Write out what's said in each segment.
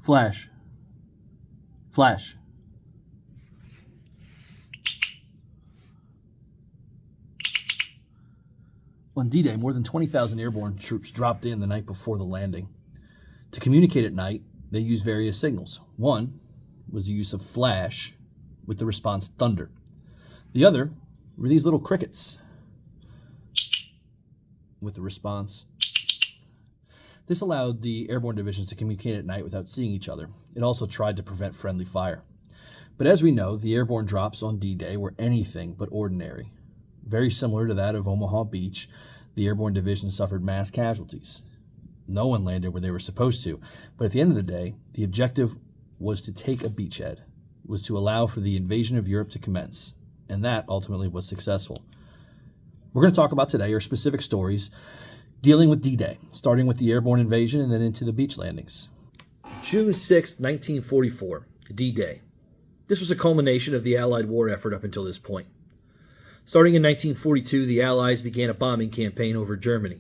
Flash. Flash. On D-Day, more than 20,000 airborne troops dropped in the night before the landing. To communicate at night, they used various signals. One was the use of flash with the response thunder. The other were these little crickets with the response. This allowed the airborne divisions to communicate at night without seeing each other. It also tried to prevent friendly fire. But as we know, the airborne drops on D-Day were anything but ordinary. Very similar to that of Omaha Beach, the airborne division suffered mass casualties. No one landed where they were supposed to, but at the end of the day, the objective was to take a beachhead, was to allow for the invasion of Europe to commence, and that ultimately was successful. We're going to talk about today are specific stories dealing with D-Day, starting with the airborne invasion and then into the beach landings. June 6, 1944, D-Day. This was a culmination of the Allied war effort up until this point. Starting in 1942, the Allies began a bombing campaign over Germany.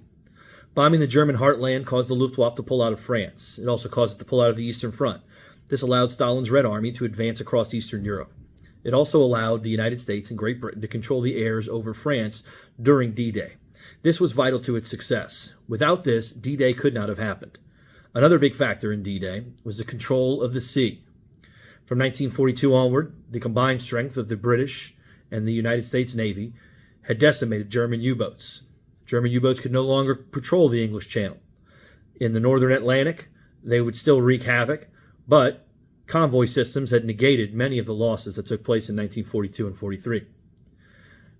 Bombing the German heartland caused the Luftwaffe to pull out of France. It also caused it to pull out of the Eastern Front. This allowed Stalin's Red Army to advance across Eastern Europe. It also allowed the United States and Great Britain to control the airs over France during D-Day. This was vital to its success. Without this, D-Day could not have happened. Another big factor in D-Day was the control of the sea. From 1942 onward, the combined strength of the British and the United States Navy had decimated German U-boats. German U-boats could no longer patrol the English Channel. In the northern Atlantic, they would still wreak havoc, but convoy systems had negated many of the losses that took place in 1942 and 43.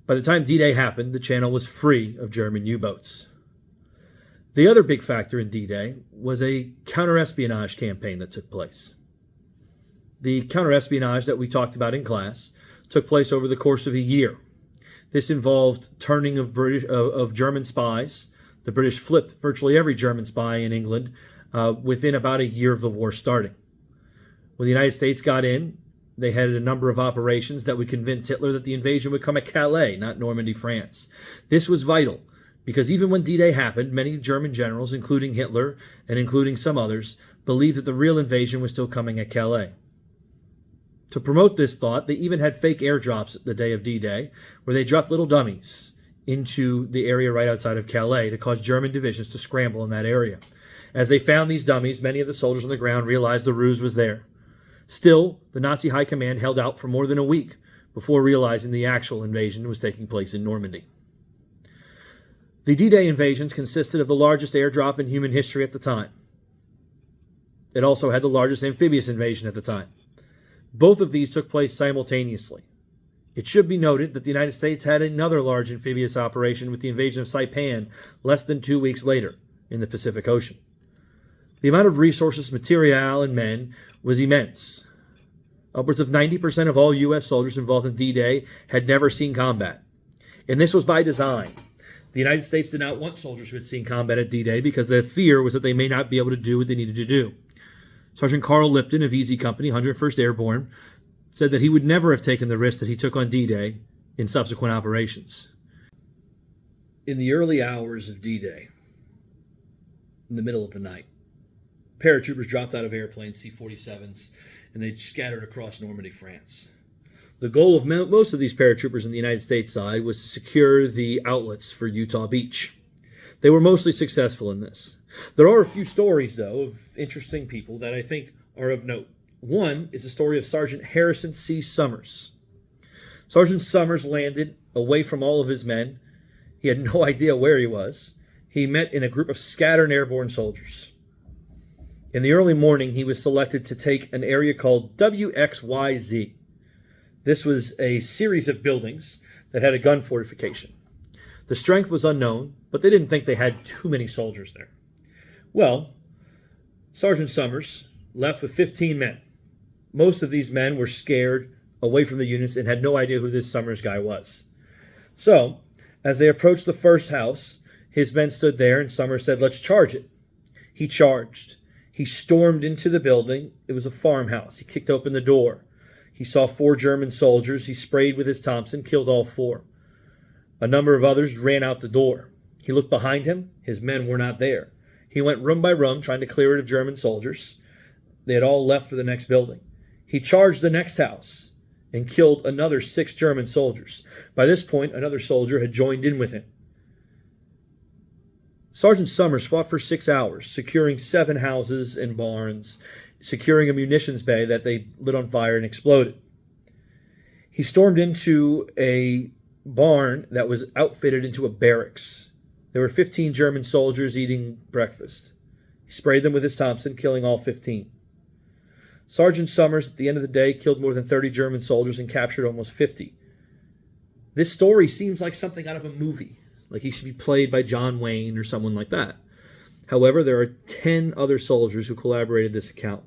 By the time D-Day happened, the Channel was free of German U-boats. The other big factor in D-Day was a counter-espionage campaign that took place. The counter-espionage that we talked about in class took place over the course of a year. This involved turning of German spies. The British flipped virtually every German spy in England within about a year of the war starting. When the United States got in, they had a number of operations that would convince Hitler that the invasion would come at Calais, not Normandy, France. This was vital because even when D-Day happened, many German generals, including Hitler and including some others, believed that the real invasion was still coming at Calais. To promote this thought, they even had fake airdrops the day of D-Day, where they dropped little dummies into the area right outside of Calais to cause German divisions to scramble in that area. As they found these dummies, many of the soldiers on the ground realized the ruse was there. Still, the Nazi high command held out for more than a week before realizing the actual invasion was taking place in Normandy. The D-Day invasions consisted of the largest airdrop in human history at the time. It also had the largest amphibious invasion at the time. Both of these took place simultaneously. It should be noted that the United States had another large amphibious operation with the invasion of Saipan less than 2 weeks later in the Pacific Ocean. The amount of resources, material, and men was immense. Upwards of 90% of all U.S. soldiers involved in D-Day had never seen combat. And this was by design. The United States did not want soldiers who had seen combat at D-Day because their fear was that they may not be able to do what they needed to do. Sergeant Carl Lipton of Easy Company, 101st Airborne, said that he would never have taken the risk that he took on D-Day in subsequent operations. In the early hours of D-Day, in the middle of the night, paratroopers dropped out of airplanes, C-47s, and they scattered across Normandy, France. The goal of most of these paratroopers in the United States side was to secure the outlets for Utah Beach. They were mostly successful in this. There are a few stories, though, of interesting people that I think are of note. One is the story of Sergeant Harrison C. Summers. Sergeant Summers landed away from all of his men. He had no idea where he was. He met in a group of scattered airborne soldiers. In the early morning, he was selected to take an area called WXYZ. This was a series of buildings that had a gun fortification. The strength was unknown, but they didn't think they had too many soldiers there. Well, Sergeant Summers left with 15 men. Most of these men were scared away from the units and had no idea who this Summers guy was. So, as they approached the first house, his men stood there and Summers said, "Let's charge it." He charged. He stormed into the building. It was a farmhouse. He kicked open the door. He saw 4 German soldiers. He sprayed with his Thompson, killed all 4. A number of others ran out the door. He looked behind him. His men were not there. He went room by room trying to clear it of German soldiers. They had all left for the next building. He charged the next house and killed another 6 German soldiers. By this point, another soldier had joined in with him. Sergeant Summers fought for 6 hours, securing 7 houses and barns, securing a munitions bay that they lit on fire and exploded. He stormed into a barn that was outfitted into a barracks. There were 15 German soldiers eating breakfast. He sprayed them with his Thompson, killing all 15. Sergeant Summers, at the end of the day, killed more than 30 German soldiers and captured almost 50. This story seems like something out of a movie, like he should be played by John Wayne or someone like that. However, there are 10 other soldiers who collaborated this account.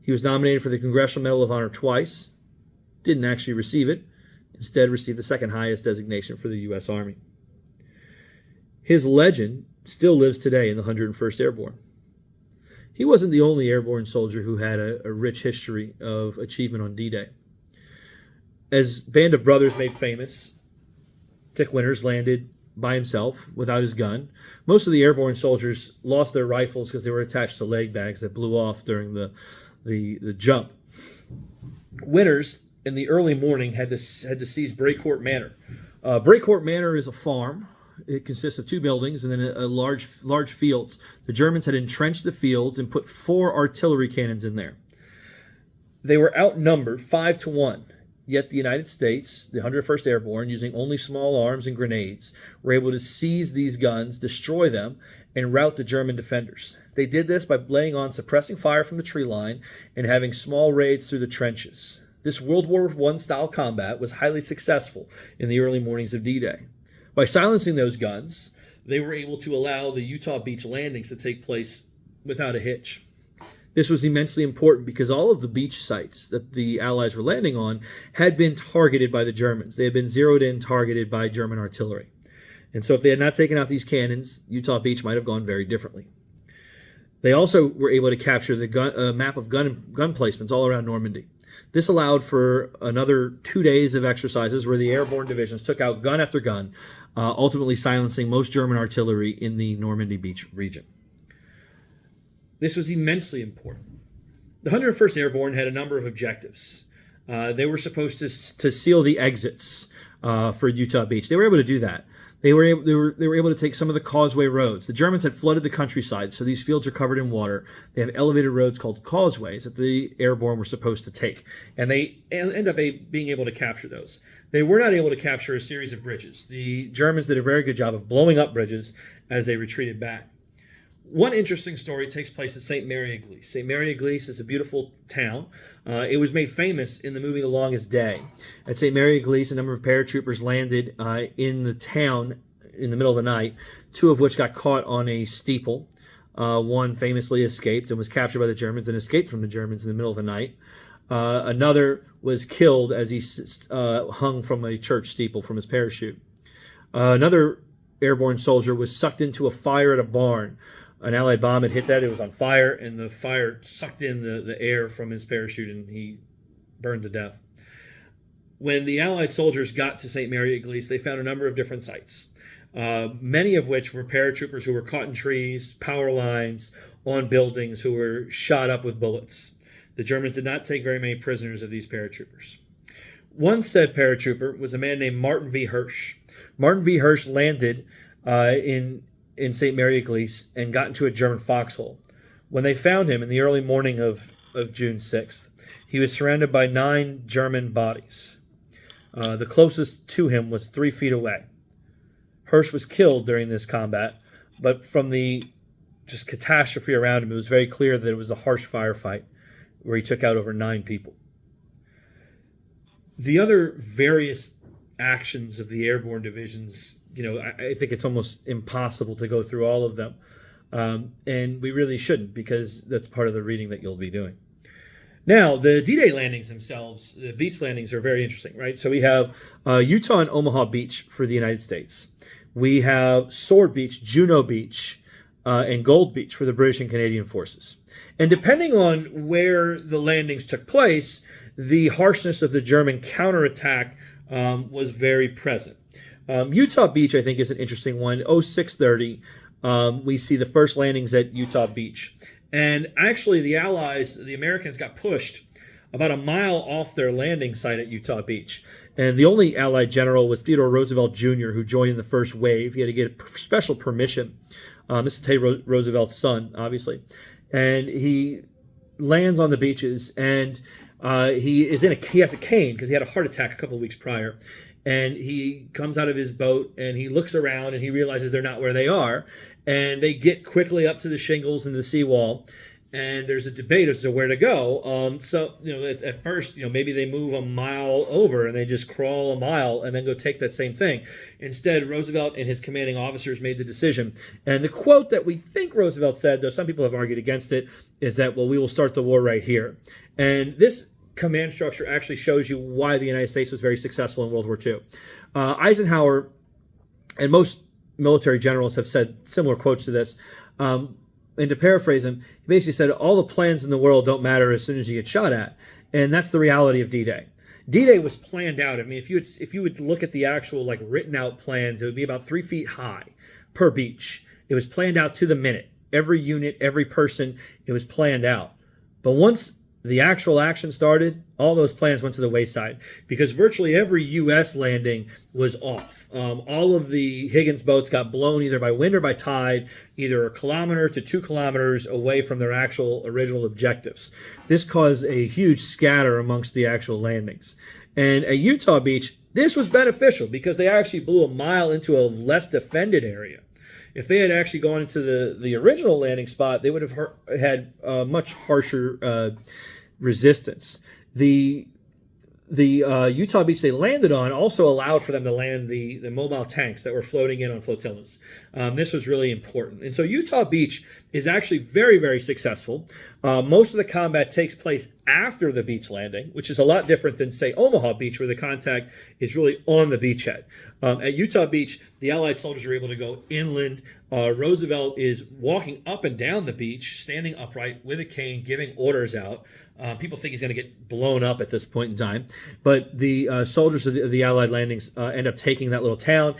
He was nominated for the Congressional Medal of Honor twice, didn't actually receive it, instead received the second highest designation for the U.S. Army. His legend still lives today in the 101st Airborne. He wasn't the only airborne soldier who had a rich history of achievement on D-Day. As Band of Brothers made famous, Dick Winters landed by himself without his gun. Most of the airborne soldiers lost their rifles because they were attached to leg bags that blew off during the jump. Winters, in the early morning, had to seize Brecourt Manor. Brecourt Manor is a farm. It consists of 2 buildings and then a large fields. The Germans had entrenched the fields and put 4 artillery cannons in there. They were outnumbered 5-1. Yet the United States, the 101st Airborne, using only small arms and grenades, were able to seize these guns, destroy them, and rout the German defenders. They did this by laying on suppressing fire from the tree line and having small raids through the trenches. This World War I style combat was highly successful in the early mornings of D-Day. By silencing those guns, they were able to allow the Utah Beach landings to take place without a hitch. This was immensely important because all of the beach sites that the Allies were landing on had been targeted by the Germans. They had been zeroed in, targeted by German artillery. And so if they had not taken out these cannons, Utah Beach might have gone very differently. They also were able to capture the map of gun placements all around Normandy. This allowed for another 2 days of exercises where the airborne divisions took out gun after gun, ultimately silencing most German artillery in the Normandy Beach region. This was immensely important. The 101st Airborne had a number of objectives. They were supposed to seal the exits for Utah Beach. They were able to do that. They were able to take some of the causeway roads. The Germans had flooded the countryside, so these fields are covered in water. They have elevated roads called causeways that the airborne were supposed to take, and they end up being able to capture those. They were not able to capture a series of bridges. The Germans did a very good job of blowing up bridges as they retreated back. One interesting story takes place at St. Mary-Église. St. Mary-Église is a beautiful town. It was made famous in the movie The Longest Day. At St. Mary-Église, a number of paratroopers landed in the town in the middle of the night, 2 of which got caught on a steeple. One famously escaped and was captured by the Germans and escaped from the Germans in the middle of the night. Another was killed as he hung from a church steeple from his parachute. Another airborne soldier was sucked into a fire at a barn. An Allied bomb had hit that. It was on fire, and the fire sucked in the air from his parachute, and he burned to death. When the Allied soldiers got to St. Mary-Église, they found a number of different sites, many of which were paratroopers who were caught in trees, power lines, on buildings, who were shot up with bullets. The Germans did not take very many prisoners of these paratroopers. One said paratrooper was a man named Martin V. Hirsch. Martin V. Hirsch landed in St. Mary-Église and got into a German foxhole. When they found him in the early morning of June 6th, he was surrounded by 9 German bodies. The closest to him was 3 feet away. Hirsch was killed during this combat, but from the just catastrophe around him, it was very clear that it was a harsh firefight where he took out over 9 people. The other various actions of the airborne divisions, I think it's almost impossible to go through all of them. And we really shouldn't, because that's part of the reading that you'll be doing. Now, the D-Day landings themselves, the beach landings, are very interesting, right? So we have Utah and Omaha Beach for the United States. We have Sword Beach, Juno Beach, and Gold Beach for the British and Canadian forces. And depending on where the landings took place, the harshness of the German counterattack was very present. Utah Beach, I think, is an interesting one. 0630, we see the first landings at Utah Beach. And actually, the Allies, the Americans, got pushed about a mile off their landing site at Utah Beach. And the only Allied general was Theodore Roosevelt Jr., who joined in the first wave. He had to get special permission. This is Teddy Roosevelt's son, obviously. And he lands on the beaches, and he has a cane because he had a heart attack a couple of weeks prior. And he comes out of his boat, and he looks around, and he realizes they're not where they are. And they get quickly up to the shingles and the seawall. And there's a debate as to where to go. So, at first, maybe they move a mile over and they just crawl a mile and then go take that same thing. Instead, Roosevelt and his commanding officers made the decision. And the quote that we think Roosevelt said, though some people have argued against it, is that, well, we will start the war right here. And this command structure actually shows you why the United States was very successful in World War II. Eisenhower and most military generals have said similar quotes to this. And to paraphrase him, he basically said, all the plans in the world don't matter as soon as you get shot at. And that's the reality of D-Day. D-Day was planned out. I mean, if you would look at the actual written out plans, it would be about 3 feet high per beach. It was planned out to the minute. Every unit, every person, it was planned out. But once the actual action started, all those plans went to the wayside because virtually every U.S. landing was off. All of the Higgins boats got blown either by wind or by tide, either a kilometer to 2 kilometers away from their actual original objectives. This caused a huge scatter amongst the actual landings. And at Utah Beach, this was beneficial because they actually blew a mile into a less defended area. If they had actually gone into the original landing spot, they would have had much harsher resistance. The Utah Beach they landed on also allowed for them to land the mobile tanks that were floating in on flotillas. This was really important. And so Utah Beach is actually very, very successful. Most of the combat takes place after the beach landing, which is a lot different than, say, Omaha Beach, where the contact is really on the beachhead. At Utah Beach, the Allied soldiers are able to go inland. Roosevelt is walking up and down the beach, standing upright with a cane, giving orders out. People think he's going to get blown up at this point in time. But the soldiers of the Allied landings end up taking that little town.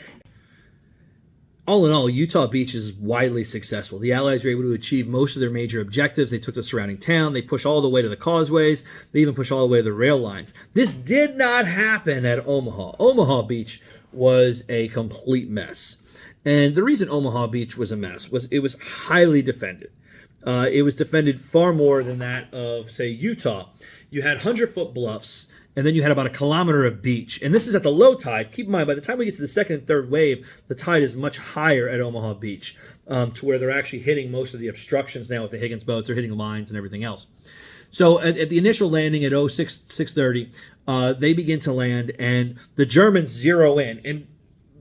All in all, Utah Beach is widely successful. The Allies were able to achieve most of their major objectives. They took the surrounding town. They pushed all the way to the causeways. They even pushed all the way to the rail lines. This did not happen at Omaha. Omaha Beach was a complete mess. And the reason Omaha Beach was a mess was it was highly defended. It was defended far more than that of, say, Utah. You had 100-foot bluffs, and then you had about a kilometer of beach. And this is at the low tide. Keep in mind, by the time we get to the second and third wave, the tide is much higher at Omaha Beach, to where they're actually hitting most of the obstructions now with the Higgins boats. They're hitting lines and everything else. So at the initial landing at 6:30, they begin to land, and the Germans zero in. And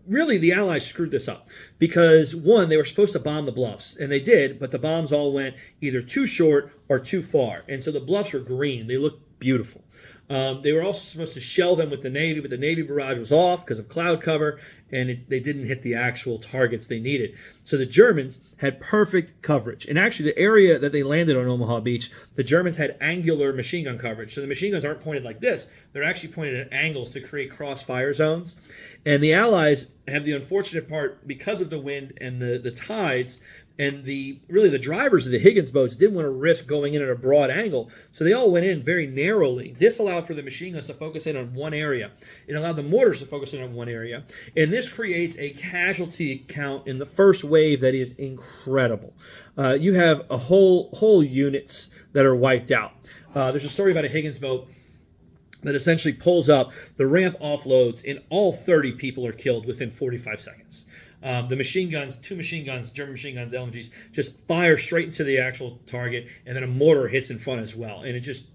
really, the Allies screwed this up because, one, they were supposed to bomb the bluffs, and they did, but the bombs all went either too short or too far. And so the bluffs were green. They looked beautiful. They were also supposed to shell them with the Navy, but the Navy barrage was off because of cloud cover, and they didn't hit the actual targets they needed. So the Germans had perfect coverage. And actually, the area that they landed on Omaha Beach, the Germans had angular machine gun coverage. So the machine guns aren't pointed like this. They're actually pointed at angles to create crossfire zones. And the Allies have the unfortunate part, because of the wind and the tides, and the drivers of the Higgins boats didn't want to risk going in at a broad angle, so they all went in very narrowly. This allowed for the machine guns to focus in on one area. It allowed the mortars to focus in on one area, and this creates a casualty count in the first wave that is incredible. You have a whole units that are wiped out. There's a story about a Higgins boat that essentially pulls up, the ramp offloads, and all 30 people are killed within 45 seconds. The machine guns, 2 machine guns, German machine guns, LMGs, just fire straight into the actual target, and then a mortar hits in front as well, and it just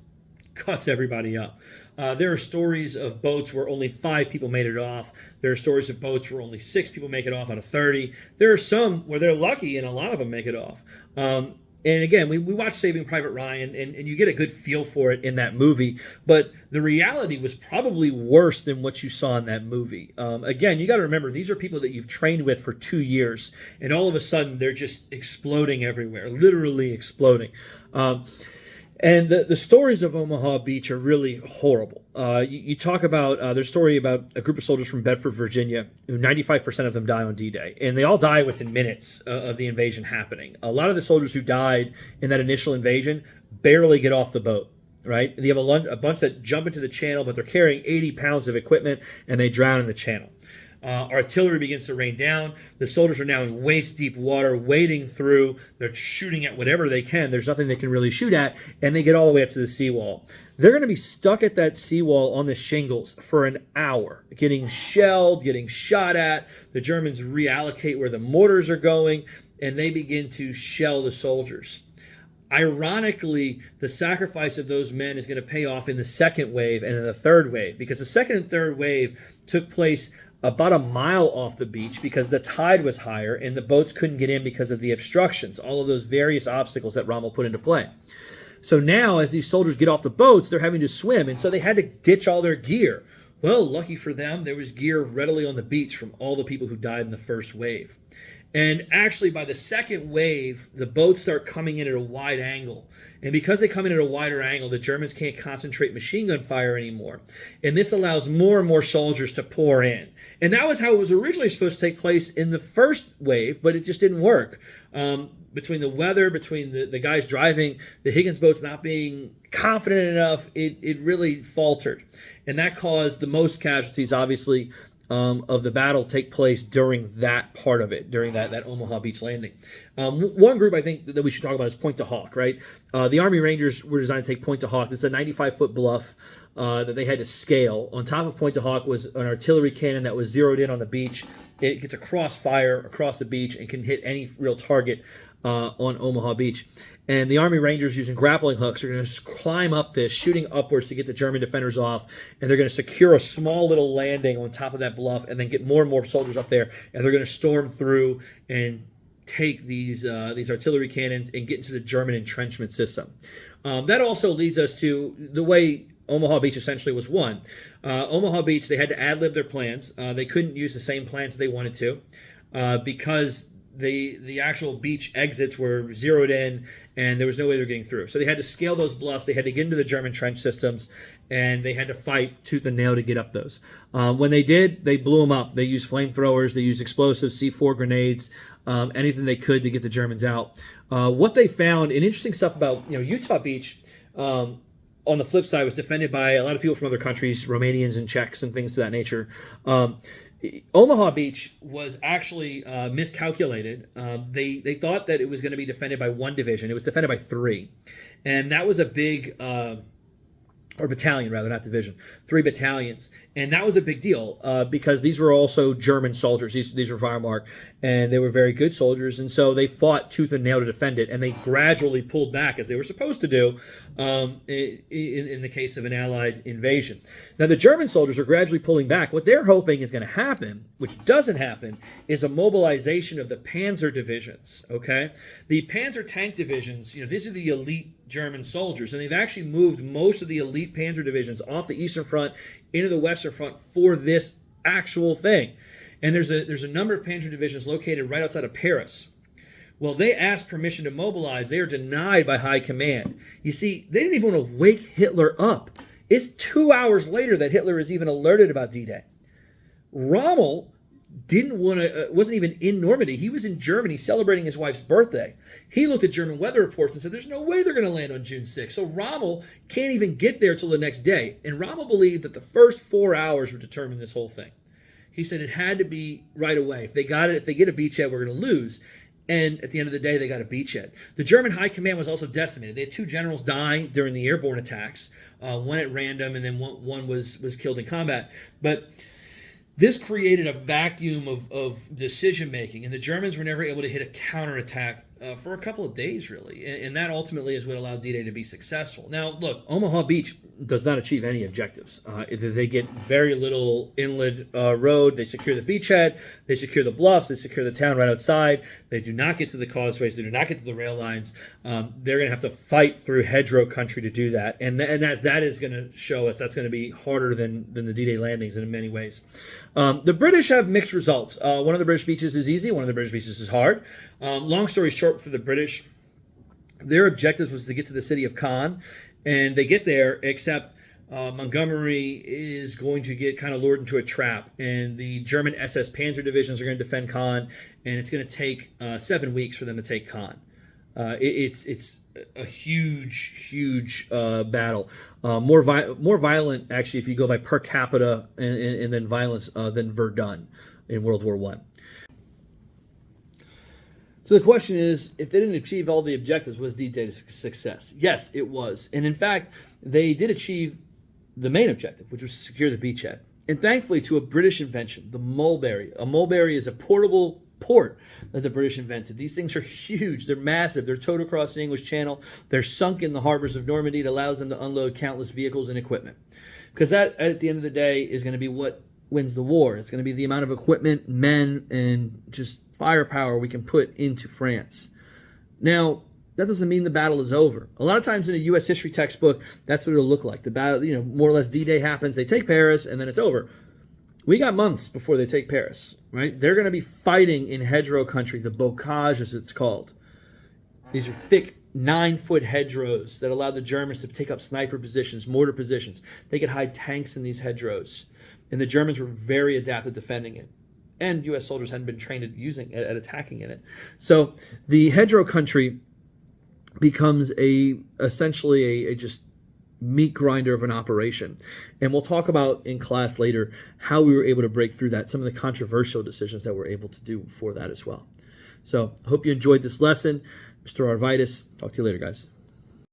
cuts everybody up. There are stories of boats where only 5 people made it off. There are stories of boats where only 6 people make it off out of 30. There are some where they're lucky, and a lot of them make it off. And again, we watched Saving Private Ryan, and you get a good feel for it in that movie. But the reality was probably worse than what you saw in that movie. Again, you got to remember, these are people that you've trained with for 2 years, and all of a sudden they're just exploding everywhere, literally exploding. And the stories of Omaha Beach are really horrible. You talk about there's a story about a group of soldiers from Bedford, Virginia, who 95% of them die on D-Day. And they all die within minutes of the invasion happening. A lot of the soldiers who died in that initial invasion barely get off the boat, right? You have a bunch that jump into the channel, but they're carrying 80 pounds of equipment, and they drown in the channel. Artillery begins to rain down. The soldiers are now in waist-deep water, wading through. They're shooting at whatever they can. There's nothing they can really shoot at, and they get all the way up to the seawall. They're going to be stuck at that seawall on the shingles for an hour, getting shelled, getting shot at. The Germans reallocate where the mortars are going, and they begin to shell the soldiers. Ironically, the sacrifice of those men is going to pay off in the second wave and in the third wave, because the second and third wave took place about a mile off the beach because the tide was higher and the boats couldn't get in because of the obstructions, all of those various obstacles that Rommel put into play. So now, as these soldiers get off the boats, they're having to swim, and so they had to ditch all their gear. Well, lucky for them, there was gear readily on the beach from all the people who died in the first wave. And actually, by the second wave, the boats start coming in at a wide angle. And because they come in at a wider angle, the Germans can't concentrate machine gun fire anymore. And this allows more and more soldiers to pour in. And that was how it was originally supposed to take place in the first wave, but it just didn't work. Between the weather, between the guys driving, the Higgins boats not being confident enough, it really faltered. And that caused the most casualties, obviously, of the battle take place during that part of it, during that Omaha Beach landing. One group I think that we should talk about is Point to Hawk, right? The Army Rangers were designed to take Point to Hawk. It's a 95-foot bluff that they had to scale. On top of Point to Hawk was an artillery cannon that was zeroed in on the beach. It gets a crossfire across the beach and can hit any real target on Omaha Beach. And the Army Rangers, using grappling hooks, are going to climb up this, shooting upwards to get the German defenders off. And they're going to secure a small little landing on top of that bluff and then get more and more soldiers up there. And they're going to storm through and take these artillery cannons and get into the German entrenchment system. That also leads us to the way Omaha Beach essentially was won. Omaha Beach, they had to ad-lib their plans. They couldn't use the same plans they wanted to because the actual beach exits were zeroed in and there was no way they were getting through. So they had to scale those bluffs. They had to get into the German trench systems, and they had to fight tooth and nail to get up those. When they did, they blew them up. They used flamethrowers. They used explosives, C4 grenades, anything they could to get the Germans out. What they found, and interesting stuff about Utah Beach, on the flip side, was defended by a lot of people from other countries, Romanians and Czechs and things to that nature. Omaha Beach was actually miscalculated. They thought that it was going to be defended by one division. It was defended by three. And that was a big, or battalion rather, not division, 3 battalions. And that was a big deal because these were also German soldiers. These were Wehrmacht, and they were very good soldiers. And so they fought tooth and nail to defend it, and they gradually pulled back as they were supposed to do in the case of an Allied invasion. Now, the German soldiers are gradually pulling back. What they're hoping is going to happen, which doesn't happen, is a mobilization of the Panzer divisions, okay? The Panzer tank divisions, these are the elite German soldiers, and they've actually moved most of the elite Panzer divisions off the Eastern Front into the Western Front for this actual thing. And there's a number of Panzer divisions located right outside of Paris. Well, they asked permission to mobilize. They are denied by high command. You see, they didn't even want to wake Hitler up. It's 2 hours later that Hitler is even alerted about D-Day. Rommel wasn't even in Normandy. He was in Germany celebrating his wife's birthday. He looked at German weather reports and said, there's no way they're going to land on June 6th. So Rommel can't even get there till the next day. And Rommel believed that the first 4 hours would determine this whole thing. He said it had to be right away. If they get a beachhead, we're going to lose. And at the end of the day, they got a beachhead. The German high command was also decimated. They had 2 generals die during the airborne attacks, one at random, and then one was killed in combat. But this created a vacuum of decision-making, and the Germans were never able to hit a counterattack for a couple of days, really. And that ultimately is what allowed D-Day to be successful. Now, look, Omaha Beach does not achieve any objectives. They get very little inland road. They secure the beachhead. They secure the bluffs. They secure the town right outside. They do not get to the causeways. They do not get to the rail lines. They're going to have to fight through hedgerow country to do that. And as that is going to show us, that's going to be harder than the D-Day landings in many ways. The British have mixed results. One of the British beaches is easy. One of the British beaches is hard. Long story short for the British, Their objective was to get to the city of Caen, and they get there, except Montgomery is going to get kind of lured into a trap, and the German SS Panzer divisions are going to defend Caen, and it's going to take 7 weeks for them to take Caen. It's a huge battle. More violent, actually, if you go by per capita and then violence than Verdun in World War I. So the question is, if they didn't achieve all the objectives, was D-Day a success? Yes, it was. And in fact, they did achieve the main objective, which was to secure the beachhead. And thankfully to a British invention, the mulberry. A mulberry is a portable port that the British invented. These things are huge. They're massive. They're towed across the English Channel. They're sunk in the harbors of Normandy. It allows them to unload countless vehicles and equipment. Because that, at the end of the day, is going to be what wins the war. It's going to be the amount of equipment, men, and just firepower we can put into France. Now, that doesn't mean the battle is over. A lot of times in a U.S. history textbook, that's what it'll look like. The battle, more or less D-Day happens, they take Paris, and then it's over. We got months before they take Paris, right? They're going to be fighting in hedgerow country, the bocage as it's called. These are thick 9-foot hedgerows that allow the Germans to take up sniper positions, mortar positions. They could hide tanks in these hedgerows. And the Germans were very adept at defending it. And U.S. soldiers hadn't been trained at attacking in it. So the hedgerow country becomes essentially a just meat grinder of an operation. And we'll talk about in class later how we were able to break through that, some of the controversial decisions that we're able to do for that as well. So I hope you enjoyed this lesson. Mr. Arvidas, talk to you later, guys.